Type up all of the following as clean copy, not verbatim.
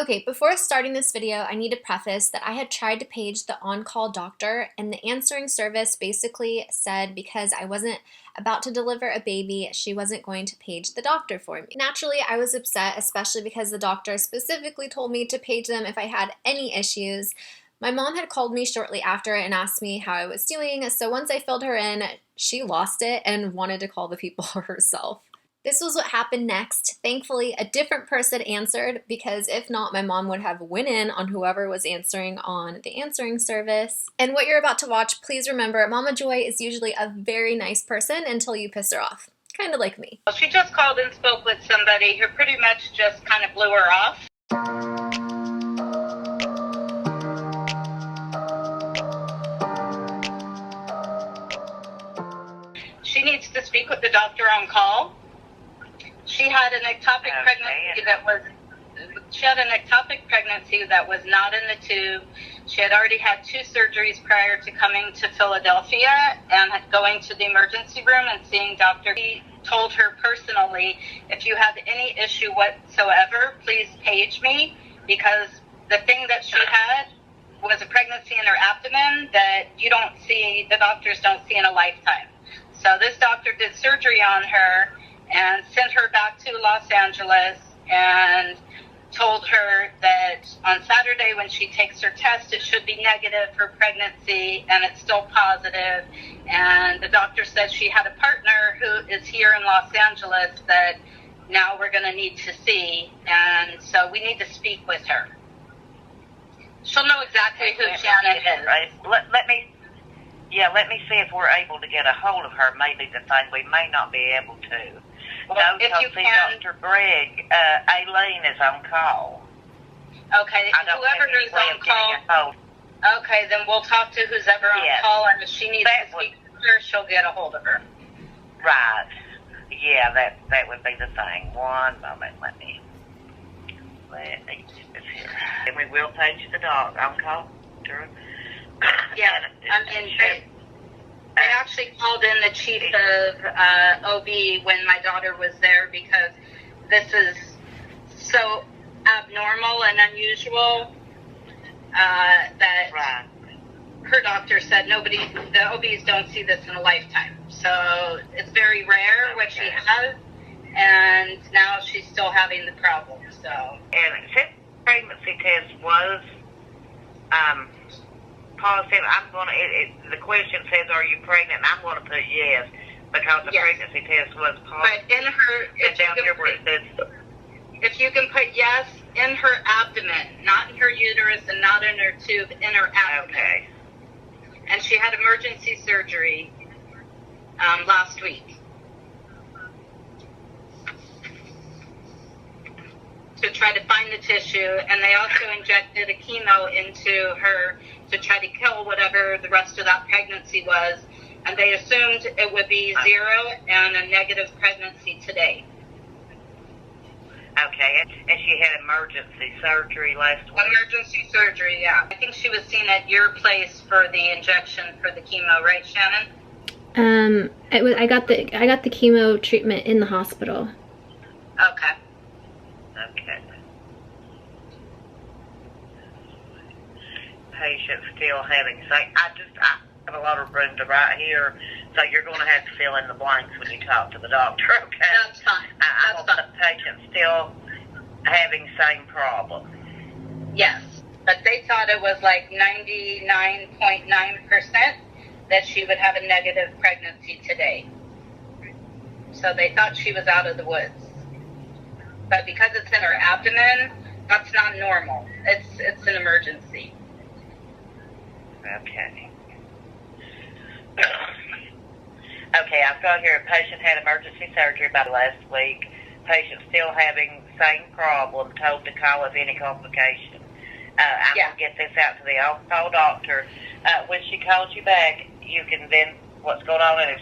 Okay, before starting this video, I need to preface that I had tried to page the on-call doctor, and the answering service basically said because I wasn't about to deliver a baby, she wasn't going to page the doctor for me. Naturally, I was upset, especially because the doctor specifically told me to page them if I had any issues. My mom had called me shortly after and asked me how I was doing, so once I filled her in, she lost it and wanted to call the people herself. This was what happened next. Thankfully, a different person answered, because if not, my mom would have went in on whoever was answering on the answering service. And what you're about to watch, please remember, Mama Joy is usually a very nice person until you piss her off. Kind of like me. She just called and spoke with somebody who pretty much just kind of blew her off. She needs to speak with the doctor on call. She had an ectopic pregnancy that was not in the tube. She had already had 2 surgeries prior to coming to Philadelphia and going to the emergency room and seeing Dr. He told her personally, if you have any issue whatsoever, please page me, because the thing that she had was a pregnancy in her abdomen that the doctors don't see in a lifetime. So this doctor did surgery on her and sent her back to Los Angeles and told her that on Saturday when she takes her test, it should be negative for pregnancy, and it's still positive. And the doctor said she had a partner who is here in Los Angeles that now we're going to need to see, and so we need to speak with her. She'll know exactly who Channon is. Right. Let me see if we're able to get a hold of her. Maybe the thing we may not be able to. Well, no, if you see can, Dr. Greg, Aileen is on call. Okay, whoever is on call. Okay, then we'll talk to who's ever on call, and if she needs to speak to her, she'll get a hold of her. Right. Yeah, that would be the thing. One moment, let me get this here. And we will page the dog on call. Yeah, I mean, I actually called in the chief of OB when my daughter was there, because this is so abnormal and unusual that her doctor said the OBs don't see this in a lifetime. So it's very rare what she has, and now she's still having the problem. So, and since pregnancy test was positive, the question says, are you pregnant? And I'm going to put yes, because the pregnancy test was positive. But in her, if you can put yes, in her abdomen, not in her uterus and not in her tube, in her abdomen. Okay. And she had emergency surgery last week to try to find the tissue, and they also injected a chemo into her to try to kill whatever the rest of that pregnancy was, and they assumed it would be 0 and a negative pregnancy today. Okay, and she had emergency surgery last week? Emergency surgery, yeah. I think she was seen at your place for the injection for the chemo, right, Shannon? I got the chemo treatment in the hospital. Okay. Okay. Patient still having I have a lot of room to write here, so you're going to have to fill in the blanks when you talk to the doctor, okay? That's fine. I'm going to put patient still having same problem. Yes, but they thought it was like 99.9% that she would have a negative pregnancy today. So they thought she was out of the woods. But because it's in her abdomen, that's not normal. It's an emergency. Okay. Okay, I've got here a patient had emergency surgery about last week. Patient still having same problem, told to call if any complication. I'm going to get this out to the on-call doctor. When she calls you back, you can then, what's going on, and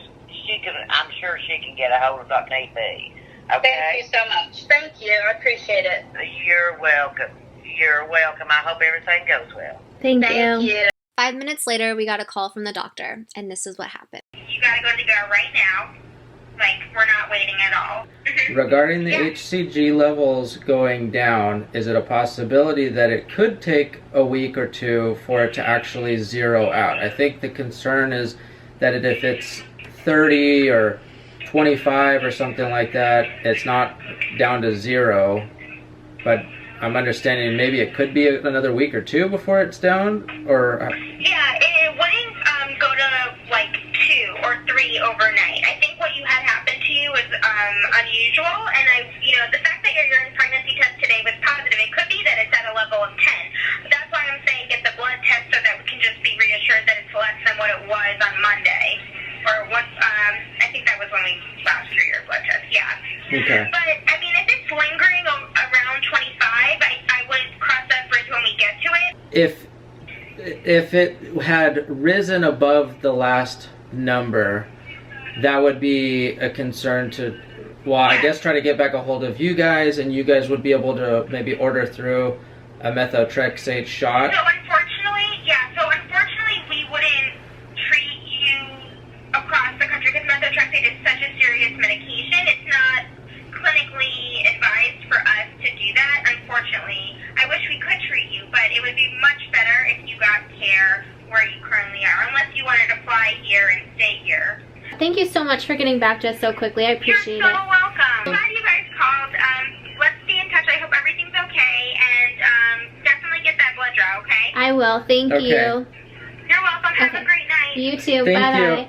I'm sure she can get a hold of Dr. need-be. Okay? Thank you so much. Thank you. I appreciate it. You're welcome. You're welcome. I hope everything goes well. Thank you. 5 minutes later, we got a call from the doctor, and this is what happened. You got to go to the right now. Like, we're not waiting at all. Regarding the HCG levels going down, is it a possibility that it could take a week or two for it to actually zero out? I think the concern is that if it's 30 or 25 or something like that, it's not down to 0, but I'm understanding maybe it could be another week or two before it's down, or... Yeah, it wouldn't go to like 2 or 3 overnight. I think what you had happen to you was unusual, and the fact that your urine pregnancy test today was positive, it could be that it's at a level of 10. That's why I'm saying get the blood test so that we can just be reassured that it's less than what it was on Monday. Or what, I think that was when we last drew your blood test, yeah. Okay. But, I mean, if it's lingering around 25, I would cross that bridge when we get to it. If it had risen above the last number, that would be a concern to, well, I guess try to get back a hold of you guys, and you guys would be able to maybe order through a methotrexate shot. So unfortunately, we wouldn't treat you across the country because methotrexate is such a serious medication. It's not clinically advised for us to do that, unfortunately. I wish we could treat you, but it would be much better if you got care where you currently are, unless you wanted to fly here and stay here. Thank you so much for getting back to us so quickly. I appreciate it. You're so welcome. Glad you guys called. Let's stay in touch. I hope everything's okay, and definitely get that blood draw, okay? I will. Thank you. You're welcome. Have a great night. You too. Thank Bye-bye. you.